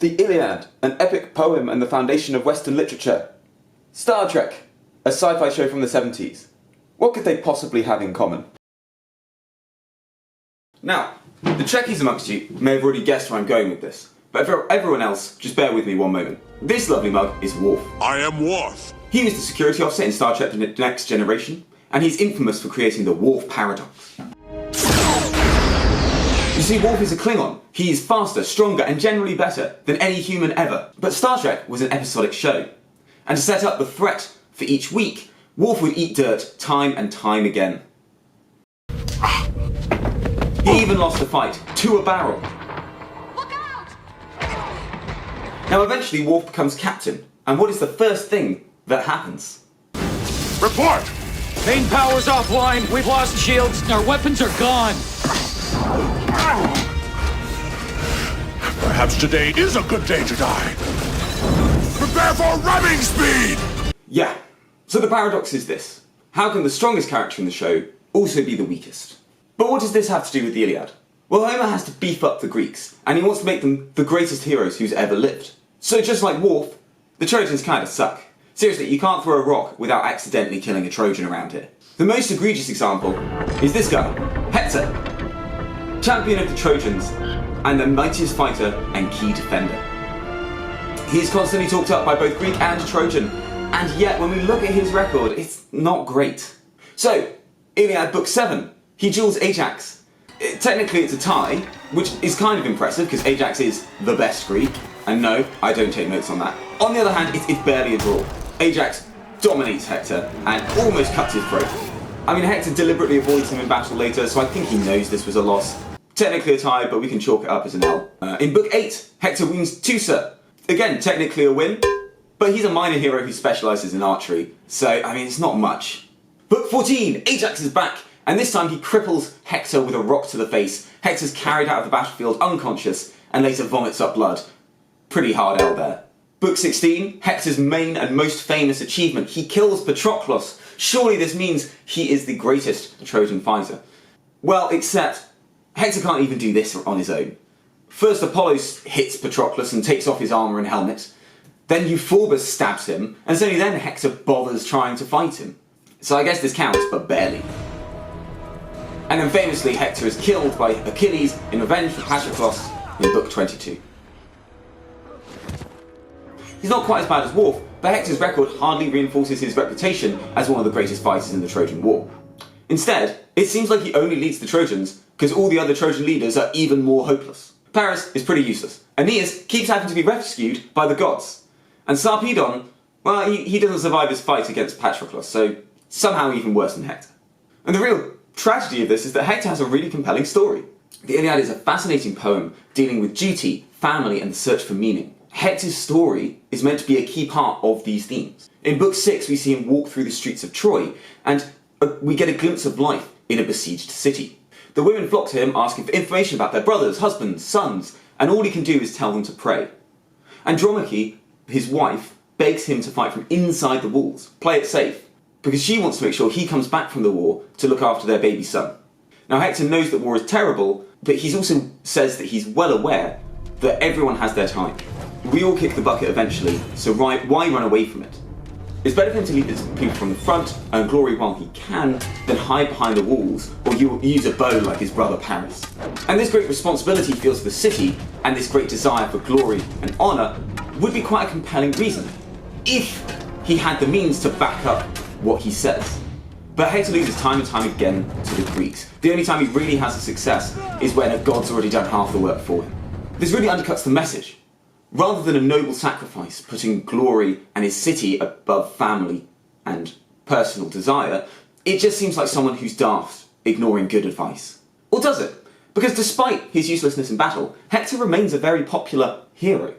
The Iliad, an epic poem and the foundation of Western literature. Star Trek, a sci-fi show from the 70s. What could they possibly have in common? Now, the Trekkies amongst you may have already guessed where I'm going with this, but for everyone else, just bear with me one moment. This lovely mug is Worf. I am Worf. He was the security officer in Star Trek The Next Generation, and he's infamous for creating the Worf Paradox. You see, Worf is a Klingon. He is faster, stronger, and generally better than any human ever. But Star Trek was an episodic show. And to set up the threat for each week, Worf would eat dirt time and time again. He even lost a fight to a barrel. Look out! Now eventually Worf becomes captain, and what is the first thing that happens? Report! Main power's offline, we've lost shields, our weapons are gone. Perhaps today is a good day to die. Prepare for ramming speed! Yeah, so the paradox is this. How can the strongest character in the show also be the weakest? But what does this have to do with the Iliad? Well, Homer has to beef up the Greeks, and he wants to make them the greatest heroes who's ever lived. So just like Worf, the Trojans kinda suck. Seriously, you can't throw a rock without accidentally killing a Trojan around here. The most egregious example is this guy, Hector, champion of the Trojans, and the mightiest fighter and key defender. He is constantly talked up by both Greek and Trojan, and yet when we look at his record, it's not great. So, Iliad Book 7, he duels Ajax. Technically it's a tie, which is kind of impressive because Ajax is the best Greek, and no, I don't take notes on that. On the other hand, it's barely a draw. Ajax dominates Hector and almost cuts his throat. I mean, Hector deliberately avoids him in battle later, so I think he knows this was a loss. Technically a tie, but we can chalk it up as an L. In Book 8, Hector wounds Teucer. Again, technically a win, but he's a minor hero who specialises in archery, so, I mean, it's not much. Book 14, Ajax is back, and this time he cripples Hector with a rock to the face. Hector's carried out of the battlefield unconscious, and later vomits up blood. Pretty hard L there. Book 16, Hector's main and most famous achievement. He kills Patroclus. Surely this means he is the greatest Trojan fighter. Well, except Hector can't even do this on his own. First Apollo hits Patroclus and takes off his armour and helmet. Then Euphorbus stabs him, and it's only then Hector bothers trying to fight him. So I guess this counts, but barely. And then famously Hector is killed by Achilles in revenge for Patroclus in Book 22. He's not quite as bad as Worf, but Hector's record hardly reinforces his reputation as one of the greatest fighters in the Trojan War. Instead, it seems like he only leads the Trojans because all the other Trojan leaders are even more hopeless. Paris is pretty useless. Aeneas keeps having to be rescued by the gods. And Sarpedon, well, he doesn't survive his fight against Patroclus, so somehow even worse than Hector. And the real tragedy of this is that Hector has a really compelling story. The Iliad is a fascinating poem dealing with duty, family, and the search for meaning. Hector's story is meant to be a key part of these themes. In Book 6, we see him walk through the streets of Troy, and we get a glimpse of life in a besieged city. The women flock to him asking for information about their brothers, husbands, sons, and all he can do is tell them to pray. Andromache, his wife, begs him to fight from inside the walls, play it safe, because she wants to make sure he comes back from the war to look after their baby son. Now Hector knows that war is terrible, but he also says that he's well aware that everyone has their time. We all kick the bucket eventually, so why run away from it? It's better for him to lead his people from the front, earn glory while he can, than hide behind the walls, or use a bow like his brother Paris. And this great responsibility he feels for the city, and this great desire for glory and honour, would be quite a compelling reason, if he had the means to back up what he says. But Hector loses time and time again to the Greeks. The only time he really has a success is when a god's already done half the work for him. This really undercuts the message. Rather than a noble sacrifice, putting glory and his city above family and personal desire, it just seems like someone who's daft, ignoring good advice. Or does it? Because despite his uselessness in battle, Hector remains a very popular hero.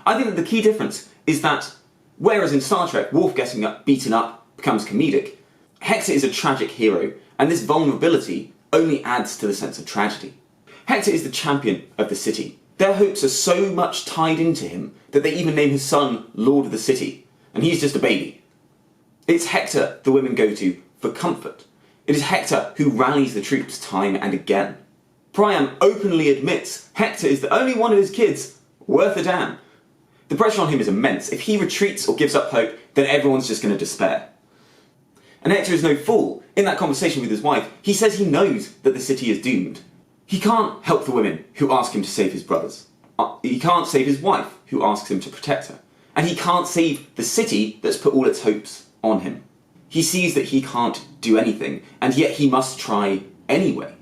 I think that the key difference is that, whereas in Star Trek, Worf getting beaten up becomes comedic, Hector is a tragic hero, and this vulnerability only adds to the sense of tragedy. Hector is the champion of the city. Their hopes are so much tied into him that they even name his son Lord of the City, and he's just a baby. It's Hector the women go to for comfort. It is Hector who rallies the troops time and again. Priam openly admits Hector is the only one of his kids Worth a damn. The pressure on him is immense. If he retreats or gives up hope, then everyone's just going to despair. And Hector is no fool. In that conversation with his wife, he says he knows that the city is doomed. He can't help the women who ask him to save his brothers. He can't save his wife, who asks him to protect her. And he can't save the city that's put all its hopes on him. He sees that he can't do anything, and yet he must try anyway.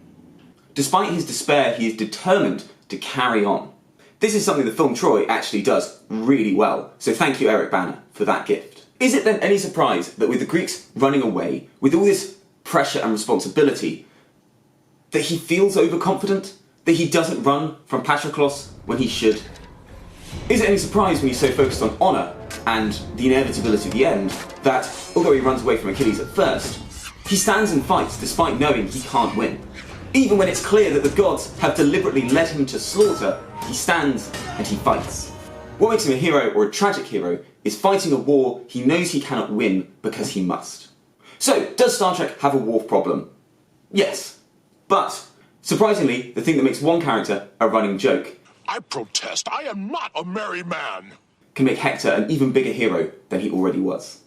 Despite his despair, he is determined to carry on. This is something the film Troy actually does really well, so thank you, Eric Bana, for that gift. Is it then any surprise that with the Greeks running away, with all this pressure and responsibility, that he feels overconfident? That he doesn't run from Patroclus when he should? Is it any surprise when he's so focused on honour and the inevitability of the end, that although he runs away from Achilles at first, he stands and fights despite knowing he can't win? Even when it's clear that the gods have deliberately led him to slaughter, he stands and he fights. What makes him a hero or a tragic hero is fighting a war he knows he cannot win because he must. So, does Star Trek have a Worf problem? Yes. But, surprisingly, the thing that makes one character a running joke, I protest. I am not a merry man. can make Hector an even bigger hero than he already was.